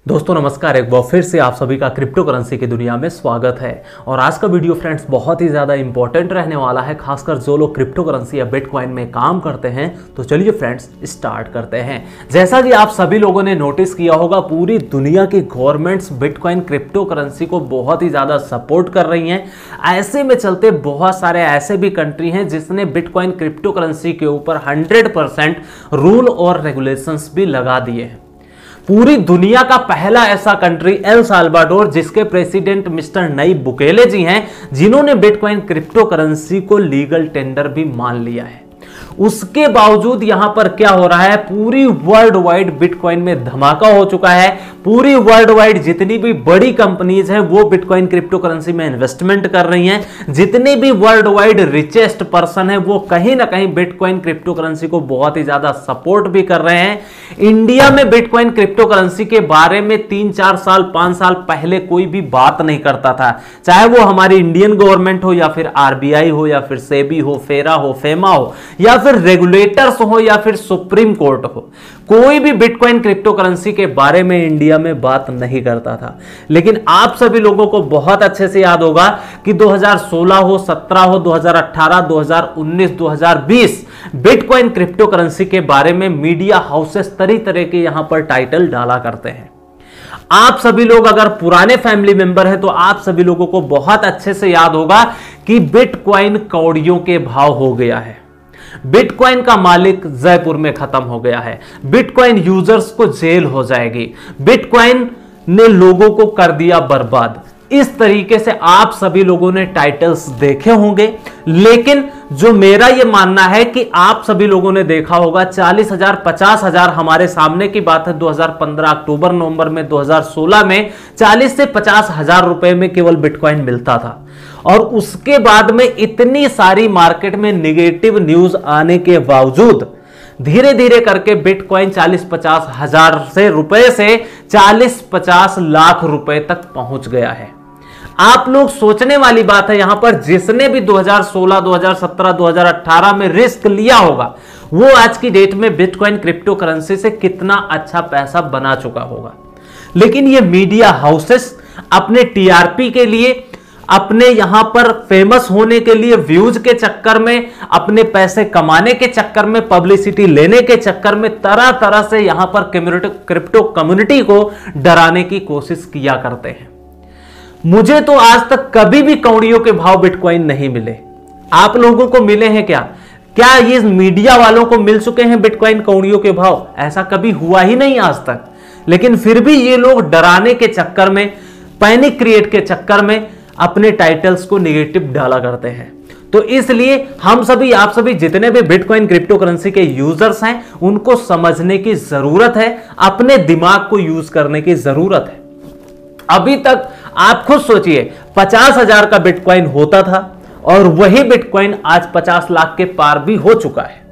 दोस्तों नमस्कार, एक बार फिर से आप सभी का क्रिप्टो करेंसी की दुनिया में स्वागत है। और आज का वीडियो फ्रेंड्स बहुत ही ज़्यादा इंपॉर्टेंट रहने वाला है, खासकर जो लोग क्रिप्टो करेंसी या बिटकॉइन में काम करते हैं। तो चलिए फ्रेंड्स स्टार्ट करते हैं। जैसा कि आप सभी लोगों ने नोटिस किया होगा, पूरी दुनिया की गवर्नमेंट्स बिटकॉइन क्रिप्टो करेंसी को बहुत ही ज़्यादा सपोर्ट कर रही हैं। ऐसे में चलते बहुत सारे ऐसे भी कंट्री हैं जिसने बिटकॉइन क्रिप्टो करेंसी के ऊपर 100% रूल और रेगुलेशंस भी लगा दिए हैं। पूरी दुनिया का पहला ऐसा कंट्री एल साल्वाडोर, जिसके प्रेसिडेंट मिस्टर नईब बुकेले जी हैं, जिन्होंने बिटकॉइन क्रिप्टो करेंसी को लीगल टेंडर भी मान लिया है। उसके बावजूद यहां पर क्या हो रहा है, पूरी वर्ल्ड वाइड बिटकॉइन में धमाका हो चुका है। पूरी वर्ल्ड वाइड जितनी भी बड़ी कंपनीज हैं वो बिटकॉइन क्रिप्टो करेंसी में इन्वेस्टमेंट कर रही हैं। जितने भी वर्ल्ड वाइड रिचेस्ट पर्सन हैं वो कहीं ना कहीं बिटकॉइन क्रिप्टो करेंसी को बहुत ही ज्यादा सपोर्ट भी कर रहे हैं। इंडिया में बिटकॉइन क्रिप्टो करेंसी के बारे में 3-4 साल 5 साल पहले कोई भी बात नहीं करता था, चाहे वो हमारी इंडियन गवर्नमेंट हो या फिर आरबीआई हो या फिर सेबी हो, फेरा हो, फेमा हो या फिर रेगुलेटर्स हो या फिर सुप्रीम कोर्ट हो। कोई भी बिटकॉइन क्रिप्टो करेंसी के बारे में इंडिया में बात नहीं करता था। लेकिन आप सभी लोगों को बहुत अच्छे से याद होगा कि 2016 हो, 17 हो, 2018, 2019, 2020 बिटकॉइन क्रिप्टो करेंसी के बारे में मीडिया हाउसेस तरह तरह के यहां पर टाइटल डाला करते हैं। आप सभी लोग अगर पुराने फैमिली मेंबर हैं तो आप सभी लोगों को बहुत अच्छे से याद होगा कि बिटकॉइन कौड़ियों के भाव हो गया है। बिटकॉइन का मालिक जयपुर में खत्म हो गया है। बिटकॉइन यूजर्स को जेल हो जाएगी। बिटकॉइन ने लोगों को कर दिया बर्बाद। इस तरीके से आप सभी लोगों ने टाइटल्स देखे होंगे। लेकिन जो मेरा यह मानना है कि आप सभी लोगों ने देखा होगा 40,000 50,000, हमारे सामने की बात है 2015 अक्टूबर नवंबर में 2016 में 40 से 50,000 रुपए में केवल बिटकॉइन मिलता था। और उसके बाद में इतनी सारी मार्केट में निगेटिव न्यूज आने के बावजूद धीरे धीरे करके बिटकॉइन 40-50 हजार से रुपए से 40-50 लाख रुपए तक पहुंच गया है। आप लोग सोचने वाली बात है यहां पर, जिसने भी 2016, 2017, 2018 में रिस्क लिया होगा वो आज की डेट में बिटकॉइन क्रिप्टो करेंसी से कितना अच्छा पैसा बना चुका होगा। लेकिन ये मीडिया हाउसेस अपने टीआरपी के लिए, अपने यहां पर फेमस होने के लिए, व्यूज के चक्कर में, अपने पैसे कमाने के चक्कर में, पब्लिसिटी लेने के चक्कर में तरह तरह से यहां पर क्रिप्टो कम्युनिटी को डराने की कोशिश किया करते हैं। मुझे तो आज तक कभी भी कौड़ियों के भाव बिटकॉइन नहीं मिले। आप लोगों को मिले हैं क्या? क्या ये मीडिया वालों को मिल चुके हैं बिटकॉइन कौड़ियों के भाव? ऐसा कभी हुआ ही नहीं आज तक। लेकिन फिर भी ये लोग डराने के चक्कर में, पैनिक क्रिएट के चक्कर में अपने टाइटल्स को नेगेटिव डाला करते हैं। तो इसलिए हम सभी, आप सभी जितने भी बिटकॉइन क्रिप्टो करेंसी के यूजर्स हैं उनको समझने की जरूरत है, अपने दिमाग को यूज करने की जरूरत है। अभी तक आप खुद सोचिए, 50,000 का बिटकॉइन होता था और वही बिटकॉइन आज 50 लाख के पार भी हो चुका है।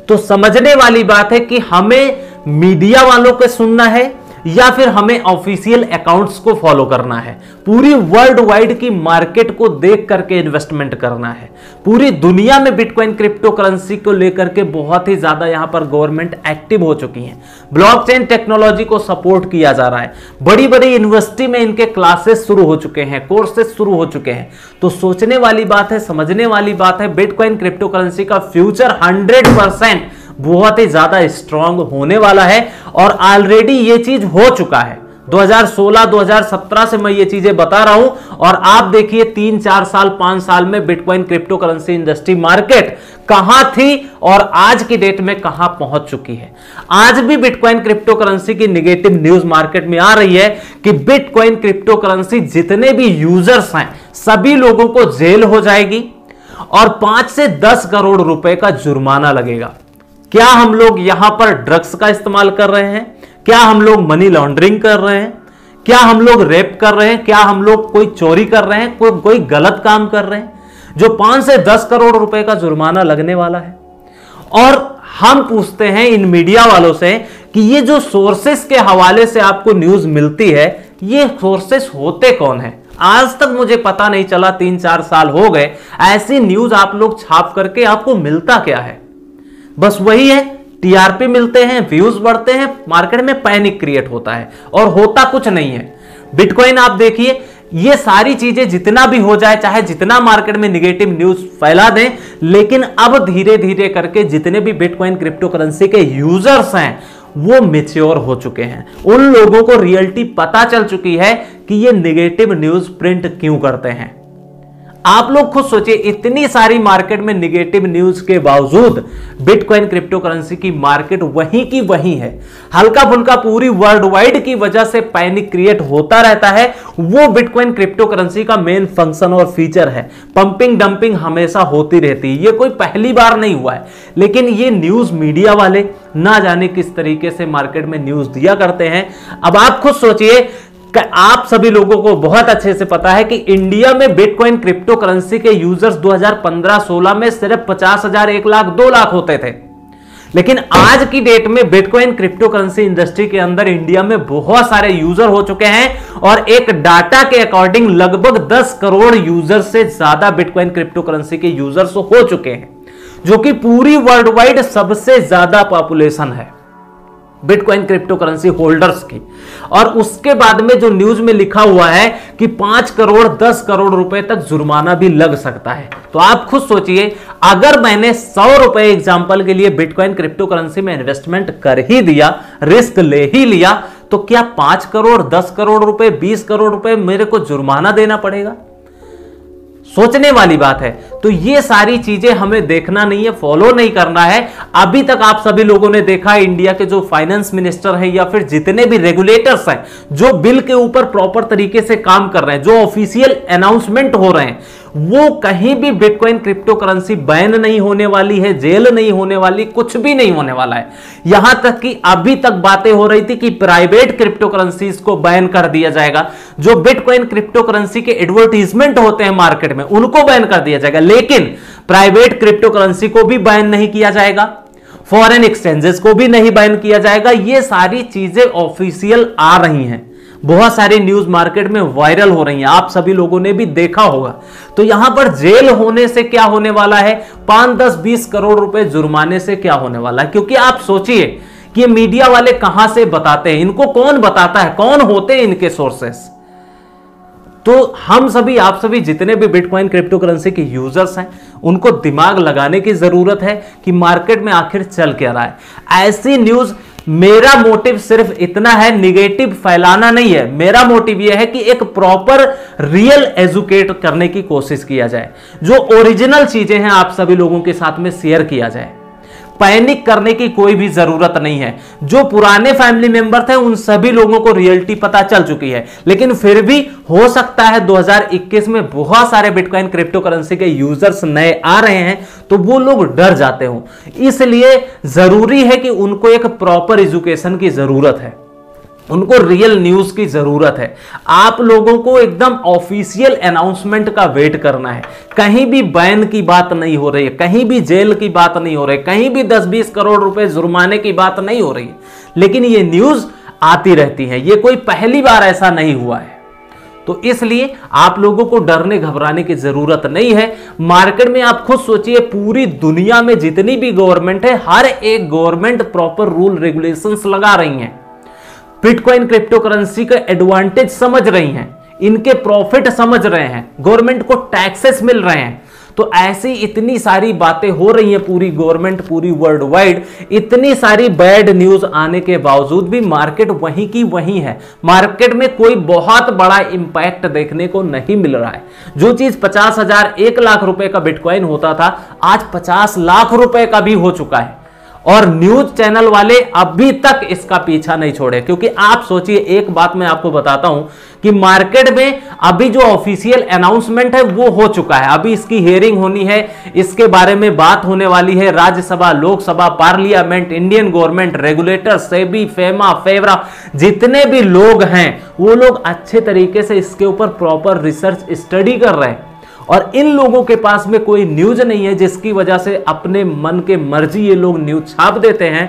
तो समझने वाली बात है कि हमें मीडिया वालों को सुनना है या फिर हमें ऑफिशियल अकाउंट्स को फॉलो करना है। पूरी वर्ल्ड वाइड की मार्केट को देख करके इन्वेस्टमेंट करना है। पूरी दुनिया में बिटकॉइन क्रिप्टो करेंसी को लेकर के बहुत ही ज्यादा यहां पर गवर्नमेंट एक्टिव हो चुकी है। ब्लॉकचेन टेक्नोलॉजी को सपोर्ट किया जा रहा है। बड़ी बड़ी यूनिवर्सिटी में इनके क्लासेस शुरू हो चुके हैं, कोर्सेस शुरू हो चुके हैं। तो सोचने वाली बात है, समझने वाली बात है, बिटकॉइन क्रिप्टो करेंसी का फ्यूचर 100% बहुत ही ज्यादा स्ट्रांग होने वाला है। और ऑलरेडी ये चीज हो चुका है। 2016, 2017 से मैं ये चीजें बता रहा हूं और आप देखिए 3-4 साल 5 साल में bitcoin crypto currency industry market कहां थी और आज की डेट में कहां पहुंच चुकी है। आज भी बिटकॉइन क्रिप्टो करेंसी की नेगेटिव न्यूज मार्केट में आ रही है कि बिटकॉइन क्रिप्टो करेंसी जितने भी यूजर्स हैं सभी लोगों को जेल हो जाएगी और 5 से 10 करोड़ रुपए का जुर्माना लगेगा। क्या हम लोग यहां पर ड्रग्स का इस्तेमाल कर रहे हैं? क्या हम लोग मनी लॉन्ड्रिंग कर रहे हैं? क्या हम लोग रेप कर रहे हैं? क्या हम लोग कोई चोरी कर रहे हैं, कोई गलत काम कर रहे हैं जो 5 से 10 करोड़ रुपए का जुर्माना लगने वाला है? और हम पूछते हैं इन मीडिया वालों से कि ये जो सोर्सेस के हवाले से आपको न्यूज मिलती है, ये सोर्सेस होते कौन है? आज तक मुझे पता नहीं चला। 3-4 साल हो गए, ऐसी न्यूज आप लोग छाप करके आपको मिलता क्या है? बस वही है टीआरपी मिलते हैं, व्यूज बढ़ते हैं, मार्केट में पैनिक क्रिएट होता है और होता कुछ नहीं है। बिटकॉइन आप देखिए, ये सारी चीजें जितना भी हो जाए, चाहे जितना मार्केट में निगेटिव न्यूज फैला दें, लेकिन अब धीरे धीरे करके जितने भी बिटकॉइन क्रिप्टो करेंसी के यूजर्स हैं वो मैच्योर हो चुके हैं। उन लोगों को रियलिटी पता चल चुकी है कि ये निगेटिव न्यूज प्रिंट क्यों करते हैं। आप लोग खुद सोचिए, इतनी सारी मार्केट में निगेटिव न्यूज के बावजूद बिटकॉइन क्रिप्टो करेंसी की मार्केट वहीं की वहीं है। हल्का फुल्का पूरी वर्ल्ड वाइड की वजह से पैनिक क्रिएट होता रहता है, वो बिटकॉइन क्रिप्टो करेंसी का मेन फंक्शन और फीचर है। पंपिंग डंपिंग हमेशा होती रहती है, ये कोई पहली बार नहीं हुआ है। लेकिन ये न्यूज मीडिया वाले ना जाने किस तरीके से मार्केट में न्यूज दिया करते हैं। अब आप खुद सोचिए, आप सभी लोगों को बहुत अच्छे से पता है कि इंडिया में बिटकॉइन क्रिप्टो करेंसी के यूजर्स 2015-16 में सिर्फ 50,000, 1 लाख, 2 लाख होते थे। लेकिन आज की डेट में बिटकॉइन क्रिप्टो करेंसी इंडस्ट्री के अंदर इंडिया में बहुत सारे यूजर हो चुके हैं और एक डाटा के अकॉर्डिंग लगभग 10 करोड़ यूजर से ज्यादा बिटकॉइन क्रिप्टो करेंसी के यूजर्स हो चुके हैं, जो कि पूरी वर्ल्ड वाइड सबसे ज्यादा पॉपुलेशन है बिटकॉइन क्रिप्टो करेंसी होल्डर्स की। और उसके बाद में जो न्यूज में लिखा हुआ है कि 5 करोड़ 10 करोड़ रुपए तक जुर्माना भी लग सकता है। तो आप खुद सोचिए, अगर मैंने 100 रुपए एग्जांपल के लिए बिटकॉइन क्रिप्टो करेंसी में इन्वेस्टमेंट कर ही दिया, रिस्क ले ही लिया, तो क्या 5 करोड़ 10 करोड़ रुपए 20 करोड़ रुपए मेरे को जुर्माना देना पड़ेगा? सोचने वाली बात है। तो ये सारी चीजें हमें देखना नहीं है, फॉलो नहीं करना है। अभी तक आप सभी लोगों ने देखा है, इंडिया के जो फाइनेंस मिनिस्टर हैं या फिर जितने भी रेगुलेटर्स हैं जो बिल के ऊपर प्रॉपर तरीके से काम कर रहे हैं, जो ऑफिशियल अनाउंसमेंट हो रहे हैं, वो कहीं भी बिटकॉइन क्रिप्टो करेंसी बैन नहीं होने वाली है, जेल नहीं होने वाली, कुछ भी नहीं होने वाला है। यहां तक कि अभी तक बातें हो रही थी कि प्राइवेट क्रिप्टो करेंसीज को बैन कर दिया जाएगा। जो बिटकॉइन क्रिप्टो करेंसी के एडवर्टीजमेंट होते हैं मार्केट में, उनको बैन कर दिया जाएगा, लेकिन प्राइवेट क्रिप्टो करेंसी को भी बैन नहीं किया जाएगा, फॉरेन एक्सचेंजेस को भी नहीं बैन किया जाएगा। ये सारी चीजें ऑफिशियल आ रही हैं, बहुत सारी न्यूज मार्केट में वायरल हो रही हैं, आप सभी लोगों ने भी देखा होगा। तो यहां पर जेल होने से क्या होने वाला है, 5, 10, 20 करोड़ रुपए जुर्माने से क्या होने वाला है? क्योंकि आप सोचिए कि ये मीडिया वाले कहां से बताते हैं, इनको कौन बताता है, कौन होते हैं इनके सोर्सेस? तो हम सभी, आप सभी जितने भी बिटकॉइन क्रिप्टो करेंसी के यूजर्स हैं, उनको दिमाग लगाने की जरूरत है कि मार्केट में आखिर चल क्या रहा है। ऐसी न्यूज, मेरा मोटिव सिर्फ इतना है, निगेटिव फैलाना नहीं है। मेरा मोटिव यह है कि एक प्रॉपर रियल एजुकेट करने की कोशिश किया जाए, जो ओरिजिनल चीजें हैं आप सभी लोगों के साथ में शेयर किया जाए। पैनिक करने की कोई भी जरूरत नहीं है। जो पुराने फैमिली मेंबर थे उन सभी लोगों को रियलिटी पता चल चुकी है, लेकिन फिर भी हो सकता है 2021 में बहुत सारे बिटकॉइन क्रिप्टो करेंसी के यूजर्स नए आ रहे हैं, तो वो लोग डर जाते हो। इसलिए जरूरी है कि उनको एक प्रॉपर एजुकेशन की जरूरत है, उनको रियल न्यूज की जरूरत है। आप लोगों को एकदम ऑफिशियल अनाउंसमेंट का वेट करना है। कहीं भी बैन की बात नहीं हो रही है, कहीं भी जेल की बात नहीं हो रही है, कहीं भी 10-20 करोड़ रुपए जुर्माने की बात नहीं हो रही है, लेकिन ये न्यूज आती रहती है। ये कोई पहली बार ऐसा नहीं हुआ है। तो इसलिए आप लोगों को डरने घबराने की जरूरत नहीं है। मार्केट में आप खुद सोचिए, पूरी दुनिया में जितनी भी गवर्नमेंट है, हर एक गवर्नमेंट प्रॉपर रूल रेगुलेशंस लगा रही है, बिटकॉइन क्रिप्टो करेंसी का एडवांटेज समझ रही हैं, इनके प्रॉफिट समझ रहे हैं, गवर्नमेंट को टैक्सेस मिल रहे हैं। तो ऐसी इतनी सारी बातें हो रही हैं, पूरी गवर्नमेंट, पूरी वर्ल्ड वाइड, इतनी सारी बैड न्यूज आने के बावजूद भी मार्केट वहीं की वहीं है। मार्केट में कोई बहुत बड़ा इंपैक्ट देखने को नहीं मिल रहा है। जो चीज 50,000, 1 लाख रुपए का बिटकॉइन होता था, आज 50 लाख रुपए का भी हो चुका है। और न्यूज चैनल वाले अभी तक इसका पीछा नहीं छोड़े। क्योंकि आप सोचिए, एक बात मैं आपको बताता हूं कि मार्केट में अभी जो ऑफिशियल अनाउंसमेंट है वो हो चुका है, अभी इसकी हियरिंग होनी है, इसके बारे में बात होने वाली है। Rajya Sabha, Lok Sabha, parliament, Indian government, regulator, SEBI, FEMA, फेवरा, जितने भी लोग हैं वो लोग अच्छे तरीके से इसके ऊपर प्रॉपर रिसर्च स्टडी कर रहे हैं। और इन लोगों के पास में कोई न्यूज नहीं है, जिसकी वजह से अपने मन के मर्जी ये लोग न्यूज छाप देते हैं।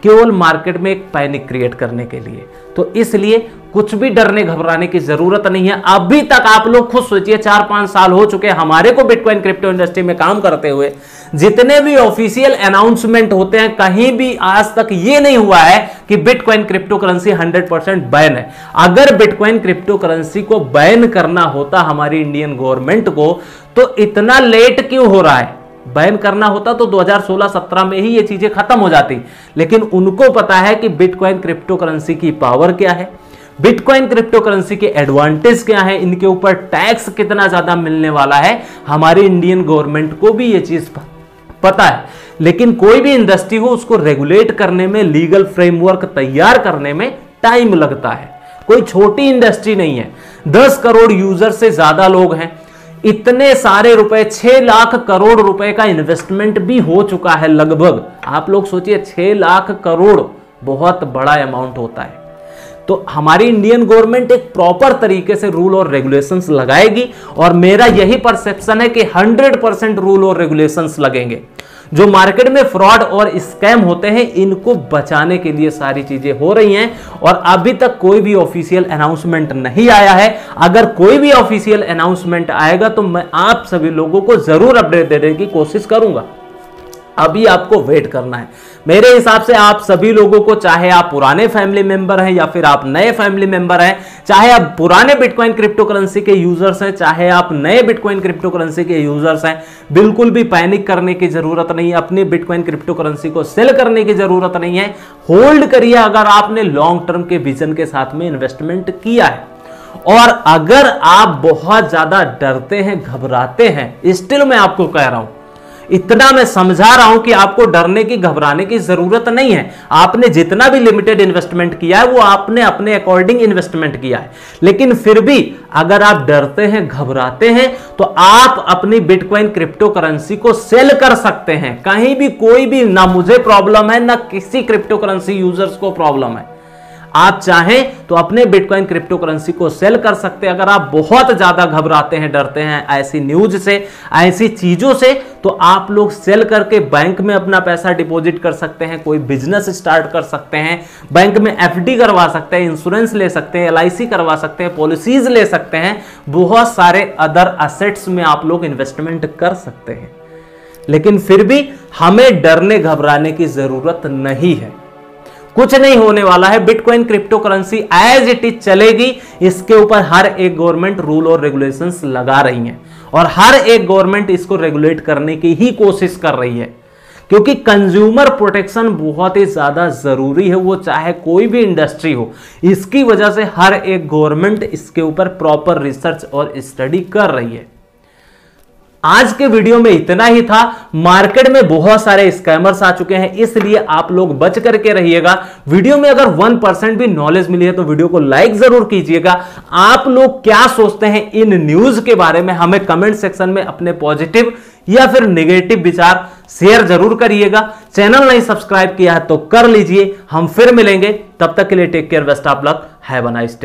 केवल मार्केट में एक पैनिक क्रिएट करने के लिए। तो इसलिए कुछ भी डरने घबराने की जरूरत नहीं है। अभी तक आप लोग खुद सोचिए, 4-5 साल हो चुके हमारे को बिटकॉइन क्रिप्टो इंडस्ट्री में काम करते हुए। जितने भी ऑफिशियल अनाउंसमेंट होते हैं, कहीं भी आज तक ये नहीं हुआ है कि बिटकॉइन क्रिप्टो करेंसी 100% बैन है। अगर बिटकॉइन क्रिप्टो करेंसी को बैन करना होता हमारी इंडियन गवर्नमेंट को, तो इतना लेट क्यों हो रहा है? बैन करना होता तो 2016-17 में ही ये चीजें खत्म हो जाती। लेकिन उनको पता है कि बिटकॉइन क्रिप्टो करेंसी की पावर क्या है, बिटकॉइन क्रिप्टो करेंसी के एडवांटेज क्या है, इनके ऊपर टैक्स कितना ज्यादा मिलने वाला है। हमारी इंडियन गवर्नमेंट को भी ये चीज पता है। लेकिन कोई भी इंडस्ट्री हो, उसको रेगुलेट करने में, लीगल फ्रेमवर्क तैयार करने में टाइम लगता है। कोई छोटी इंडस्ट्री नहीं है। 10 करोड़ यूजर से ज्यादा लोग हैं। इतने सारे रुपए, 6 लाख करोड़ रुपए का इन्वेस्टमेंट भी हो चुका है लगभग। आप लोग सोचिए, 6 लाख करोड़ बहुत बड़ा अमाउंट होता है। तो हमारी इंडियन गवर्नमेंट एक प्रॉपर तरीके से रूल और रेगुलेशंस लगाएगी, और मेरा यही परसेप्शन है कि 100% रूल और रेगुलेशंस लगेंगे। जो मार्केट में फ्रॉड और स्कैम होते हैं, इनको बचाने के लिए सारी चीजें हो रही हैं। और अभी तक कोई भी ऑफिशियल अनाउंसमेंट नहीं आया है। अगर कोई भी ऑफिशियल अनाउंसमेंट आएगा तो मैं आप सभी लोगों को जरूर अपडेट देने की कोशिश करूंगा। अभी आपको वेट करना है। मेरे हिसाब से आप सभी लोगों को, चाहे आप पुराने फैमिली मेंबर हैं या फिर आप नए फैमिली मेंबर हैं, चाहे आप पुराने बिटकॉइन क्रिप्टो करेंसी के यूजर्स हैं, चाहे आप नए बिटकॉइन क्रिप्टो करेंसी के यूजर्स हैं, बिल्कुल भी पैनिक करने की जरूरत नहीं है। अपनी बिटकॉइन क्रिप्टो करेंसी को सेल करने की जरूरत नहीं है। होल्ड करिए अगर आपने लॉन्ग टर्म के विजन के साथ में इन्वेस्टमेंट किया है। और अगर आप बहुत ज्यादा डरते हैं, घबराते हैं, स्टिल मैं आपको कह रहा हूं, इतना मैं समझा रहा हूं कि आपको डरने की, घबराने की जरूरत नहीं है। आपने जितना भी लिमिटेड इन्वेस्टमेंट किया है, वो आपने अपने अकॉर्डिंग इन्वेस्टमेंट किया है। लेकिन फिर भी अगर आप डरते हैं, घबराते हैं, तो आप अपनी बिटकॉइन क्रिप्टो करेंसी को सेल कर सकते हैं कहीं भी। कोई भी, ना मुझे प्रॉब्लम है, ना किसी क्रिप्टो करेंसी यूजर्स को प्रॉब्लम है। आप चाहें तो अपने बिटकॉइन क्रिप्टो करेंसी को सेल कर सकते हैं। अगर आप बहुत ज्यादा घबराते हैं, डरते हैं ऐसी न्यूज से, ऐसी चीजों से, तो आप लोग सेल करके बैंक में अपना पैसा डिपॉजिट कर सकते हैं, कोई बिजनेस स्टार्ट कर सकते हैं, बैंक में एफडी करवा सकते हैं, इंश्योरेंस ले सकते हैं, एलआईसी करवा सकते हैं, पॉलिसीज ले सकते हैं, बहुत सारे अदर असेट्स में आप लोग इन्वेस्टमेंट कर सकते हैं। लेकिन फिर भी हमें डरने घबराने की जरूरत नहीं है। कुछ नहीं होने वाला है। Bitcoin crypto currency as it is चलेगी। इसके ऊपर हर एक गवर्नमेंट रूल और रेगुलेशंस लगा रही है, और हर एक गवर्नमेंट इसको रेगुलेट करने की ही कोशिश कर रही है, क्योंकि कंज्यूमर प्रोटेक्शन बहुत ही ज्यादा जरूरी है, वो चाहे कोई भी इंडस्ट्री हो। इसकी वजह से हर एक गवर्नमेंट इसके ऊपर प्रॉपर रिसर्च और स्टडी कर रही है। आज के वीडियो में इतना ही था। मार्केट में बहुत सारे स्कैमर्स आ चुके हैं, इसलिए आप लोग बच करके रहिएगा। वीडियो में अगर 1% भी नॉलेज मिली है तो वीडियो को लाइक जरूर कीजिएगा। आप लोग क्या सोचते हैं इन न्यूज के बारे में, हमें कमेंट सेक्शन में अपने पॉजिटिव या फिर नेगेटिव विचार शेयर जरूर करिएगा। चैनल नहीं सब्सक्राइब किया है तो कर लीजिए। हम फिर मिलेंगे, तब तक के लिए take care, best of luck, have a nice day.